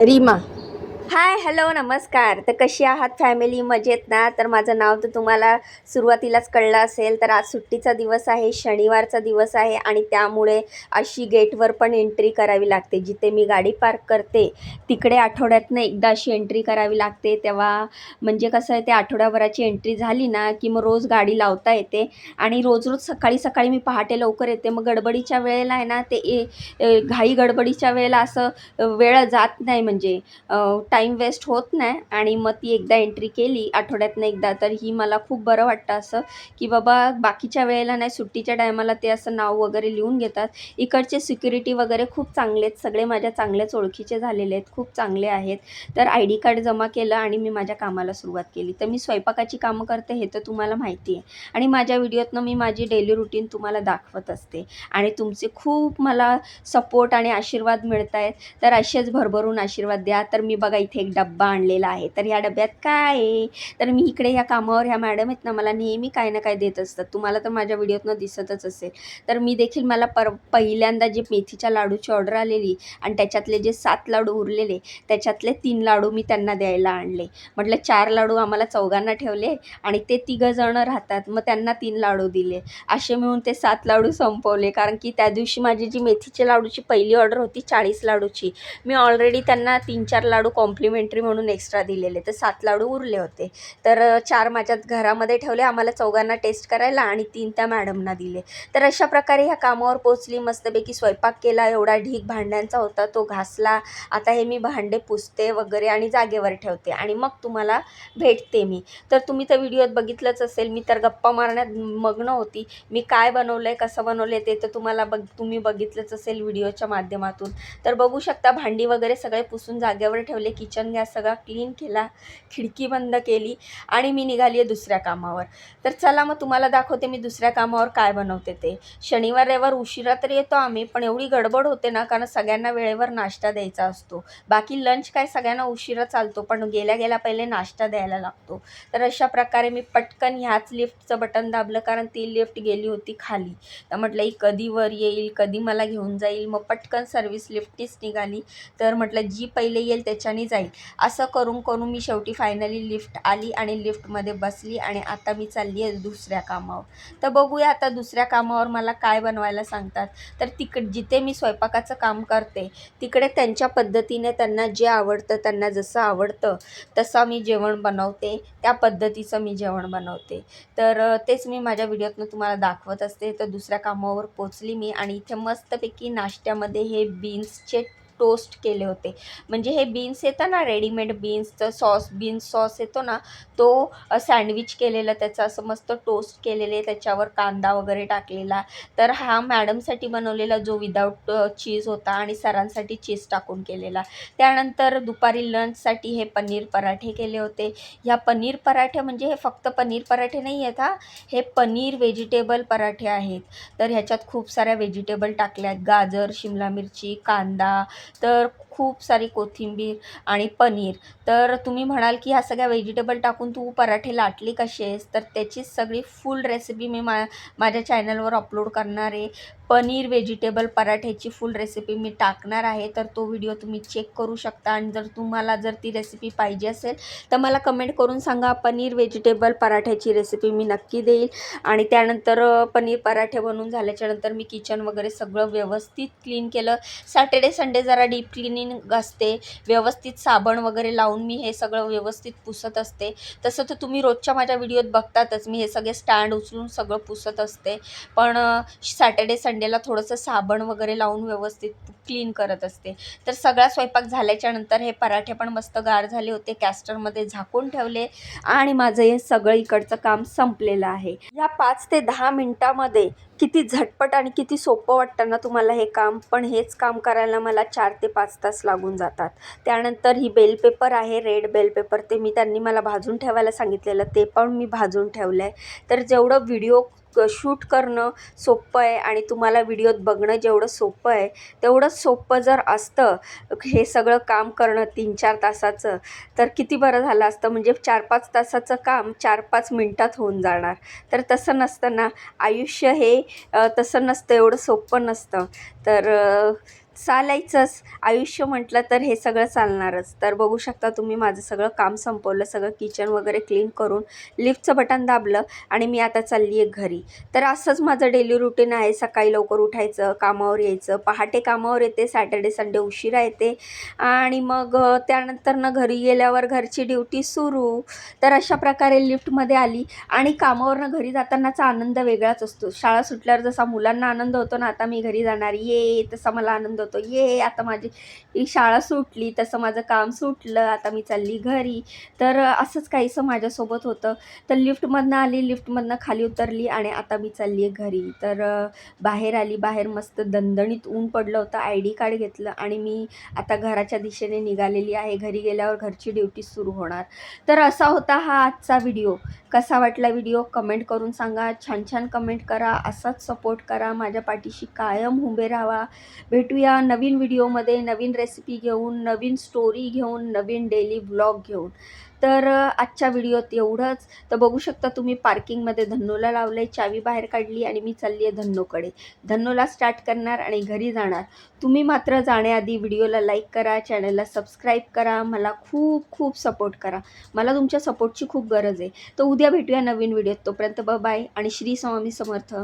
रीमा. हाय, hello, नमस्कार. तर कशी आहात फॅमिली? मजेत ना? तर माझं नाव तर तुम्हाला सुरुवातीलाच कळलं असेल. तर आज सुट्टीचा दिवस आहे, शनिवारचा दिवस आहे आणि त्यामुळे अशी गेटवर पण एंट्री करावी लागते. जिथे मी गाडी पार्क करते तिकडे आठवड्यातनं एकदा अशी एंट्री करावी लागते. तेव्हा म्हणजे कसं आहे, ते आठवड्याभराची एंट्री झाली ना की मग रोज गाडी लावता येते. आणि रोज रोज सकाळी सकाळी मी पहाटे लवकर येते. मग गडबडीच्या वेळेला आहे ना, घाई गडबडीच्या वेळेला असं वेळ जात नाही, म्हणजे टाईम वेस्ट होत नाही. आणि मग ती एकदा एंट्री केली आठवड्यातनं एकदा, तर ही मला खूप बरं वाटतं असं, की बाबा बाकीच्या वेळेला नाही, सुट्टीच्या टायमाला ते असं नाव वगैरे लिहून घेतात. इकडचे सिक्युरिटी वगैरे खूप चांगले आहेत, सगळे माझ्या चांगल्याच ओळखीचे झालेले आहेत, खूप चांगले आहेत. तर आय डी कार्ड जमा केलं आणि मी माझ्या कामाला सुरुवात केली. तर मी स्वयंपाकाची कामं करते हे तर तुम्हाला माहिती आहे, आणि माझ्या व्हिडिओतनं मी माझी डेली रुटीन तुम्हाला दाखवत असते आणि तुमचे खूप मला सपोर्ट आणि आशीर्वाद मिळत आहेत. तर असेच भरभरून आशीर्वाद द्या. तर मी बघा इथे एक डब्बा आणलेला आहे. तर ह्या डब्यात काय आहे, तर मी इकडे ह्या कामावर ह्या मॅडम आहेत ना, मला नेहमी काय ना काय देत असतात. तुम्हाला तर माझ्या व्हिडिओतनं दिसतच असेल. तर मी देखील मला पहिल्यांदा जे मेथीच्या लाडूची ऑर्डर आलेली आणि त्याच्यातले जे 7 लाडू उरलेले, त्याच्यातले 3 लाडू मी त्यांना द्यायला आणले. म्हटलं 4 लाडू आम्हाला चौघांना ठेवले आणि ते 3 जणं राहतात, मग त्यांना 3 लाडू दिले. असे मिळून ते 7 लाडू संपवले. कारण की त्या दिवशी माझी जी मेथीच्या लाडूची पहिली ऑर्डर होती 40 लाडूची, मी ऑलरेडी त्यांना 3-4 लाडू कॉम्प्लिमेंटरी म्हणून एक्स्ट्रा दिलेले. तर 7 लाडू उरले होते. तर 4 माझ्या घरामध्ये ठेवले आम्हाला चौघांना टेस्ट करायला आणि 3 त्या मॅडमना दिले. तर अशा प्रकारे ह्या कामावर पोचली. मस्तपैकी स्वयंपाक केला, एवढा ढीग भांड्यांचा होता तो घासला. आता हे मी भांडे पुसते वगैरे आणि जागेवर ठेवते आणि मग तुम्हाला भेटते मी. तर तुम्ही तर व्हिडिओत बघितलंच असेल, मी तर गप्पा मारण्यात मग्न होती. मी काय बनवलं आहे, कसं बनवलं आहे ते तर तुम्ही बघितलंच असेल व्हिडिओच्या माध्यमातून. तर बघू शकता, भांडी वगैरे सगळे पुसून जागेवर ठेवले, किचन गॅस सगळा क्लीन केला, खिडकी बंद केली आणि मी निघाली आहे दुसऱ्या कामावर. तर चला मग तुम्हाला दाखवते मी दुसऱ्या कामावर काय बनवते ते. शनिवार रविवार उशिरा तर येतो आम्ही, पण एवढी गडबड होते ना, कारण सगळ्यांना वेळेवर नाश्ता द्यायचा असतो. बाकी लंच काय सगळ्यांना उशिरा चालतो, पण गेल्या गेल्या पहिले नाश्ता द्यायला लागतो. तर अशा प्रकारे मी पटकन ह्याच लिफ्टचं बटन दाबलं, कारण ती लिफ्ट गेली होती खाली. तर म्हटलं ही कधी वर येईल, कधी मला घेऊन जाईल. मग पटकन सर्व्हिस लिफ्टच निघाली. तर म्हटलं जी पहिले येईल त्याच्याने जाईल. असं करून करून मी शेवटी फायनली लिफ्ट आली आणि लिफ्टमध्ये बसली आणि आता मी चालली आहे दुसऱ्या कामावर. तर बघूया आता दुसऱ्या कामावर मला काय बनवायला सांगतात. तर जिथे मी स्वयंपाकाचं काम करते तिकडे त्यांच्या पद्धतीने त्यांना जे आवडतं, त्यांना जसं आवडतं तसं मी जेवण बनवते, त्या पद्धतीचं मी जेवण बनवते. तर तेच मी माझ्या व्हिडिओतनं तुम्हाला दाखवत असते. तर दुसऱ्या कामावर पोचली मी आणि इथे मस्तपैकी नाश्त्यामध्ये हे बीन्सचे टोस्ट केले होते. म्हणजे हे बीन्स येतं ना, रेडीमेड बीन्सचं बीन्स सॉस येतो ना, तो सँडविच केलेलं, त्याचं असं मस्त टोस्ट केलेले, त्याच्यावर कांदा वगैरे टाकलेला. तर हा मॅडमसाठी बनवलेला जो विदाऊट चीज होता आणि सरांसाठी चीज टाकून केलेला. त्यानंतर दुपारी लंचसाठी हे पनीर पराठे केले होते. ह्या पनीर पराठे म्हणजे हे फक्त पनीर पराठे नाही आहेत हा, हे पनीर व्हेजिटेबल पराठे आहेत. तर ह्याच्यात खूप साऱ्या व्हेजिटेबल टाकल्या आहेत, गाजर, शिमला मिरची, कांदा, तर खूप सारी कोथिंबीर आणि पनीर. तर तुम्ही म्हणाल की ह्या सगळ्या व्हेजिटेबल टाकून तू पराठे लाटली कसे आहेस, तर त्याचीच सगळी फुल रेसिपी मी माझ्या चॅनलवर अपलोड करणार आहे. पनीर व्हेजिटेबल पराठ्याची फुल रेसिपी मी टाकणार आहे. तर तो व्हिडिओ तुम्ही चेक करू शकता आणि जर तुम्हाला ती रेसिपी पाहिजे असेल तर मला कमेंट करून सांगा. पनीर व्हेजिटेबल पराठ्याची रेसिपी मी नक्की देईल. आणि त्यानंतर पनीर पराठे बनवून झाल्याच्यानंतर मी किचन वगैरे सगळं व्यवस्थित क्लीन केलं. सॅटर्डे संडे जरा डीप क्लिनिंग असते, व्यवस्थित साबण वगैरे लावून मी हे सगळं व्यवस्थित पुसत असते. तसं तर तुम्ही रोजच्या माझ्या व्हिडिओत बघतातच, मी हे सगळे स्टँड उचलून सगळं पुसत असते. पण सॅटर्डे संडेला थोडंसं साबण वगैरे लावून व्यवस्थित क्लीन करत असते. तर सगळा स्वयंपाक झाल्याच्यानंतर हे पराठे पण मस्त गार झाले होते, कॅस्टरमध्ये झाकून ठेवले आणि माझं हे सगळं इकडचं काम संपलेलं आहे. या 5 ते 10 मिनटामध्ये किती झटपट आणि किती सोपं वाटतं ना तुम्हाला हे काम, पण हेच काम करायला मला 4 ते 5 तास लागून जातात. त्यानंतर ही बेल पेपर आहे, रेड बेल पेपर, ते त्यांनी मला भाजून ठेवायला सांगितलेलं, ते पण मी भाजून ठेवलं आहे. तर जेवढं व्हिडिओ शूट करणं सोपं आहे आणि तुम्हाला व्हिडिओत बघणं जेवढं सोपं आहे, तेवढंच सोपं जर असतं हे सगळं काम करणं 3-4 तासाचं, तर किती बरं झालं असतं. म्हणजे 4-5 तासाचं काम 4-5 मिनटात होऊन जाणार. तर तसं नसतं ना आयुष्य, हे तसं नसतं, एवढं सोपं नसतं. तर चालायचंच आयुष्य म्हटलं तर हे सगळं चालणारच. तर बघू शकता तुम्ही माझं सगळं काम संपवलं, सगळं किचन वगैरे क्लीन करून लिफ्टचं बटन दाबलं आणि मी आता चालली आहे घरी. तर असंच माझं डेली रुटीन आहे. सकाळी लवकर उठायचं, कामावर यायचं, पहाटे कामावर येते, सॅटर्डे संडे उशिरा येते आणि मग त्यानंतर ना घरी गेल्यावर घरची ड्युटी सुरू. तर अशा प्रकारे लिफ्टमध्ये आली आणि कामावरनं घरी जातानाचा आनंद वेगळाच असतो. शाळा सुटल्यावर जसा मुलांना आनंद होतो ना, आता मी घरी जाणार ये, तसा मला आनंद होतो ये, आता माझी ही शाळा सुटली, तसं माझं काम सुटलं, आता मी चालली घरी. तर असंच काहीसं माझ्यासोबत होतं. तर लिफ्टमधनं आली, लिफ्टमधनं खाली उतरली आणि आता मी चालली आहे घरी. तर बाहेर आली, बाहेर मस्त दणदणीत ऊन पडलं होतं. ID कार्ड घेतलं आणि मी आता घराच्या दिशेने निघालेली आहे. घरी गेल्यावर घरची ड्युटी सुरू होणार. तर असा होता हा आजचा व्हिडिओ. कसा वाटला व्हिडिओ कमेंट करून सांगा. छान छान कमेंट करा, असाच सपोर्ट करा, माझ्या पाठीशी कायम उभे राहा. भेटूया नवीन व्हिडिओमध्ये, नवीन रेसिपी घेऊन, नवीन स्टोरी घेऊन, नवीन डेली व्लॉग घेऊन. तर आजच्या व्हिडिओत एवढंच. तर बघू शकता तुम्ही पार्किंगमध्ये धन्नोला लावलं आहे, चावी बाहेर काढली आणि मी चालली आहे धन्नोकडे. धन्नोला स्टार्ट करणार आणि घरी जाणार. तुम्ही मात्र जाण्याआधी व्हिडिओला लाईक करा, चॅनलला सबस्क्राईब करा, मला खूप खूप सपोर्ट करा. मला तुमच्या सपोर्टची खूप गरज आहे. तर उद्या भेटूया नवीन व्हिडिओत. तोपर्यंत बाय आणि श्री स्वामी समर्थ.